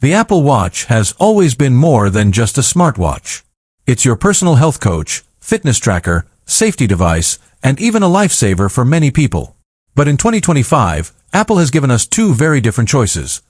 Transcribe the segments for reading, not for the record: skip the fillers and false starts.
The Apple Watch has always been more than just a smartwatch. It's your personal health coach, fitness tracker, safety device, and even a lifesaver for many people. But in 2025, Apple has given us two very different choices: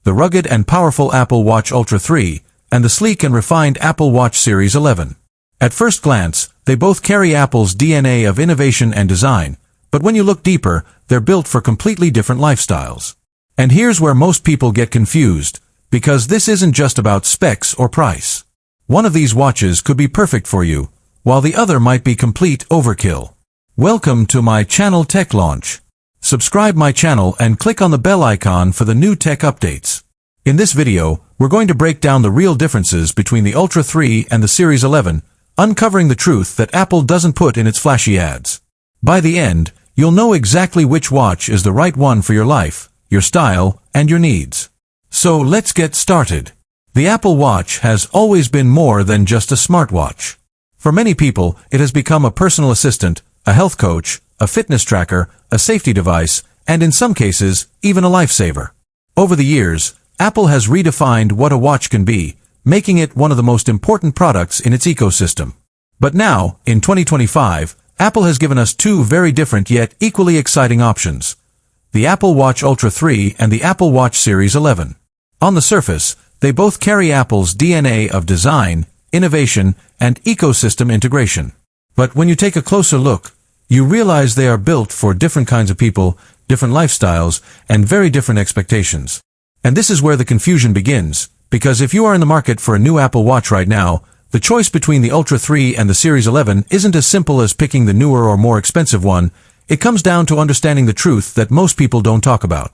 the rugged and powerful Apple Watch Ultra 3 and the sleek and refined Apple Watch Series 11. At first glance, they both carry Apple's DNA of innovation and design, but when you look deeper, they're built for completely different lifestyles. And here's where most people get confused, because this isn't just about specs or price. One of these watches could be perfect for you, while the other might be complete overkill. Welcome to my channel Tech Launch. Subscribe my channel and click on the bell icon for the new tech updates. In this video, we're going to break down the real differences between the Ultra 3 and the Series 11, uncovering the truth that Apple doesn't put in its flashy ads. By the end, you'll know exactly which watch is the right one for your life, your style, and your needs. So let's get started. The Apple Watch has always been more than just a smartwatch. For many people, it has become a personal assistant, a health coach, a fitness tracker, a safety device, and in some cases, even a lifesaver. Over the years, Apple has redefined what a watch can be, making it one of the most important products in its ecosystem. But now, in 2025, Apple has given us two very different yet equally exciting options: the Apple Watch Ultra 3 and the Apple Watch Series 11. On the surface, they both carry Apple's DNA of design, innovation, and ecosystem integration. But when you take a closer look, you realize they are built for different kinds of people, different lifestyles, and very different expectations. And this is where the confusion begins, because if you are in the market for a new Apple Watch right now, the choice between the Ultra 3 and the Series 11 isn't as simple as picking the newer or more expensive one. It comes down to understanding the truth that most people don't talk about.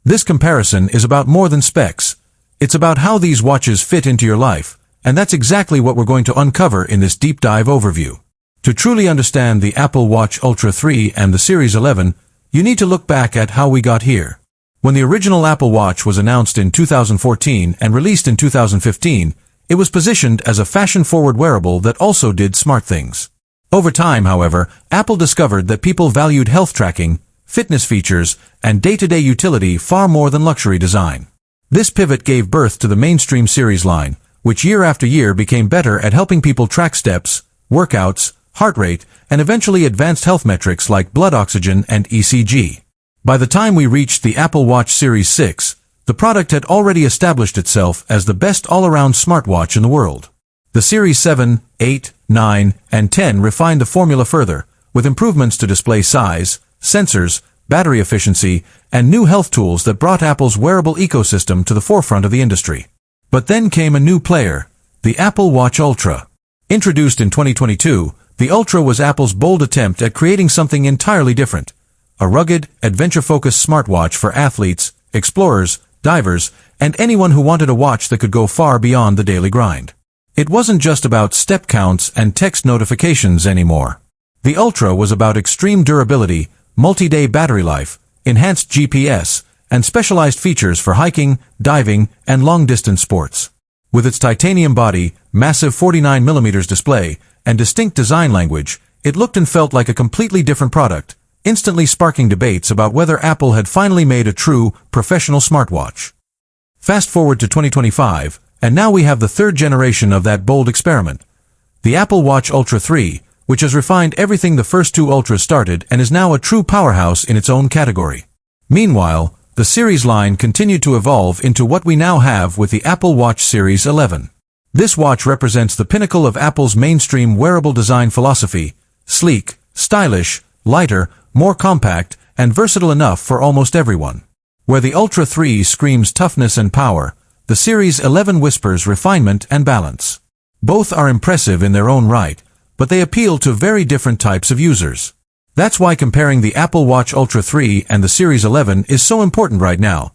This comparison is about more than specs. It's about how these watches fit into your life, and that's exactly what we're going to uncover in this deep dive overview. To truly understand the Apple Watch Ultra 3 and the Series 11, you need to look back at how we got here. When the original Apple Watch was announced in 2014 and released in 2015, it was positioned as a fashion-forward wearable that also did smart things. Over time, however, Apple discovered that people valued health tracking, fitness features, and day-to-day utility far more than luxury design. This pivot gave birth to the mainstream Series line, which year after year became better at helping people track steps, workouts, heart rate, and eventually advanced health metrics like blood oxygen and ECG. By the time we reached the Apple Watch Series 6, the product had already established itself as the best all-around smartwatch in the world. The Series 7, 8, 9, and 10 refined the formula further, with improvements to display size, sensors, battery efficiency, and new health tools that brought Apple's wearable ecosystem to the forefront of the industry. But then came a new player, the Apple Watch Ultra. Introduced in 2022, the Ultra was Apple's bold attempt at creating something entirely different: a rugged, adventure-focused smartwatch for athletes, explorers, divers, and anyone who wanted a watch that could go far beyond the daily grind. It wasn't just about step counts and text notifications anymore. The Ultra was about extreme durability, multi-day battery life, enhanced GPS, and specialized features for hiking, diving, and long-distance sports. With its titanium body, massive 49mm display, and distinct design language, it looked and felt like a completely different product, instantly sparking debates about whether Apple had finally made a true, professional smartwatch. Fast forward to 2025, and now we have the third generation of that bold experiment: the Apple Watch Ultra 3, which has refined everything the first two Ultras started and is now a true powerhouse in its own category. Meanwhile, the Series line continued to evolve into what we now have with the Apple Watch Series 11. This watch represents the pinnacle of Apple's mainstream wearable design philosophy: sleek, stylish, lighter, more compact, and versatile enough for almost everyone. Where the Ultra 3 screams toughness and power, the Series 11 whispers refinement and balance. Both are impressive in their own right, but they appeal to very different types of users. That's why comparing the Apple Watch Ultra 3 and the Series 11 is so important right now,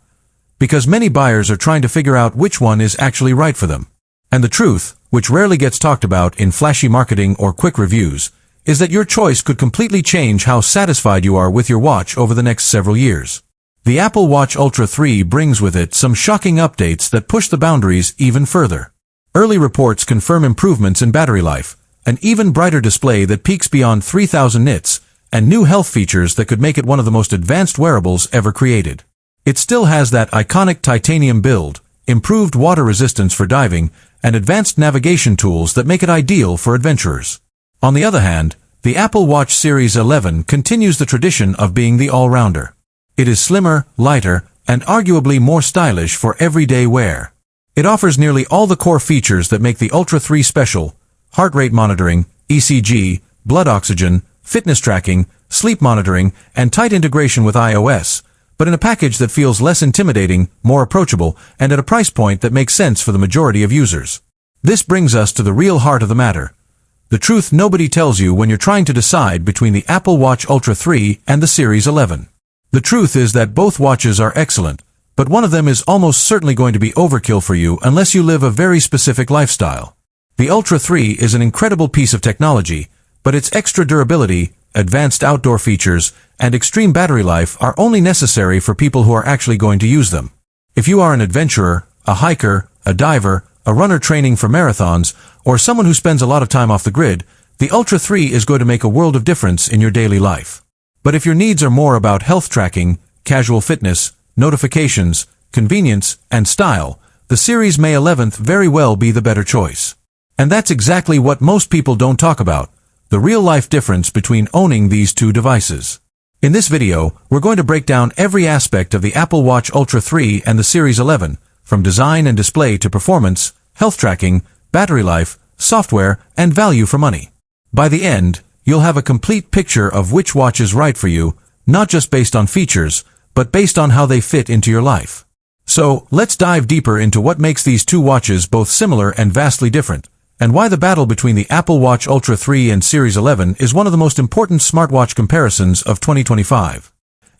because many buyers are trying to figure out which one is actually right for them. And the truth, which rarely gets talked about in flashy marketing or quick reviews, is that your choice could completely change how satisfied you are with your watch over the next several years. The Apple Watch Ultra 3 brings with it some shocking updates that push the boundaries even further. Early reports confirm improvements in battery life, an even brighter display that peaks beyond 3,000 nits, and new health features that could make it one of the most advanced wearables ever created. It still has that iconic titanium build, improved water resistance for diving, and advanced navigation tools that make it ideal for adventurers. On the other hand, the Apple Watch Series 11 continues the tradition of being the all-rounder. It is slimmer, lighter, and arguably more stylish for everyday wear. It offers nearly all the core features that make the Ultra 3 special: heart rate monitoring, ECG, blood oxygen, fitness tracking, sleep monitoring, and tight integration with iOS, but in a package that feels less intimidating, more approachable, and at a price point that makes sense for the majority of users. This brings us to the real heart of the matter. The truth nobody tells you when you're trying to decide between the Apple Watch Ultra 3 and the Series 11. The truth is that both watches are excellent, but one of them is almost certainly going to be overkill for you unless you live a very specific lifestyle. The Ultra 3 is an incredible piece of technology, but its extra durability, advanced outdoor features, and extreme battery life are only necessary for people who are actually going to use them. If you are an adventurer, a hiker, a diver, a runner training for marathons, or someone who spends a lot of time off the grid, the Ultra 3 is going to make a world of difference in your daily life. But if your needs are more about health tracking, casual fitness, notifications, convenience, and style, the Series May 11th very well be the better choice. And that's exactly what most people don't talk about: the real-life difference between owning these two devices. In this video, we're going to break down every aspect of the Apple Watch Ultra 3 and the Series 11, from design and display to performance, health tracking, battery life, software, and value for money. By the end, you'll have a complete picture of which watch is right for you, not just based on features, but based on how they fit into your life. So, let's dive deeper into what makes these two watches both similar and vastly different, and why the battle between the Apple Watch Ultra 3 and Series 11 is one of the most important smartwatch comparisons of 2025,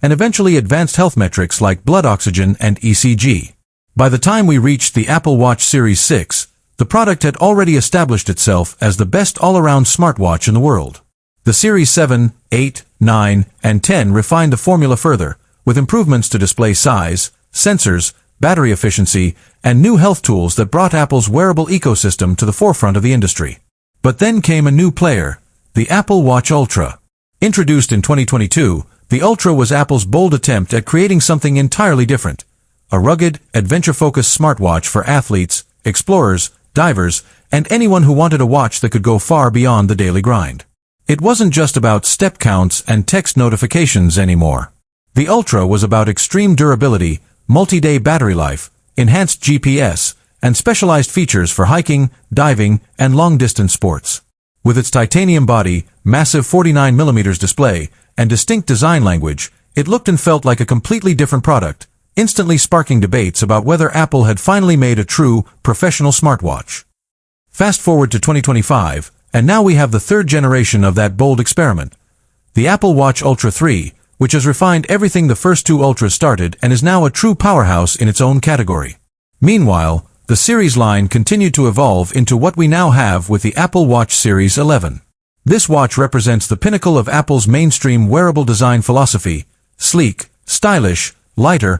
and eventually advanced health metrics like blood oxygen and ECG. By the time we reached the Apple Watch Series 6, the product had already established itself as the best all-around smartwatch in the world. The Series 7, 8, 9, and 10 refined the formula further, with improvements to display size, sensors, battery efficiency, and new health tools that brought Apple's wearable ecosystem to the forefront of the industry. But then came a new player, the Apple Watch Ultra. Introduced in 2022, the Ultra was Apple's bold attempt at creating something entirely different: a rugged, adventure-focused smartwatch for athletes, explorers, divers, and anyone who wanted a watch that could go far beyond the daily grind. It wasn't just about step counts and text notifications anymore. The Ultra was about extreme durability, multi-day battery life, enhanced GPS, and specialized features for hiking, diving, and long-distance sports. With its titanium body, massive 49mm display, and distinct design language, it looked and felt like a completely different product, instantly sparking debates about whether Apple had finally made a true, professional smartwatch. Fast forward to 2025, and now we have the third generation of that bold experiment, the Apple Watch Ultra 3, which has refined everything the first two Ultras started and is now a true powerhouse in its own category. Meanwhile, the series line continued to evolve into what we now have with the Apple Watch Series 11. This watch represents the pinnacle of Apple's mainstream wearable design philosophy: sleek, stylish, lighter,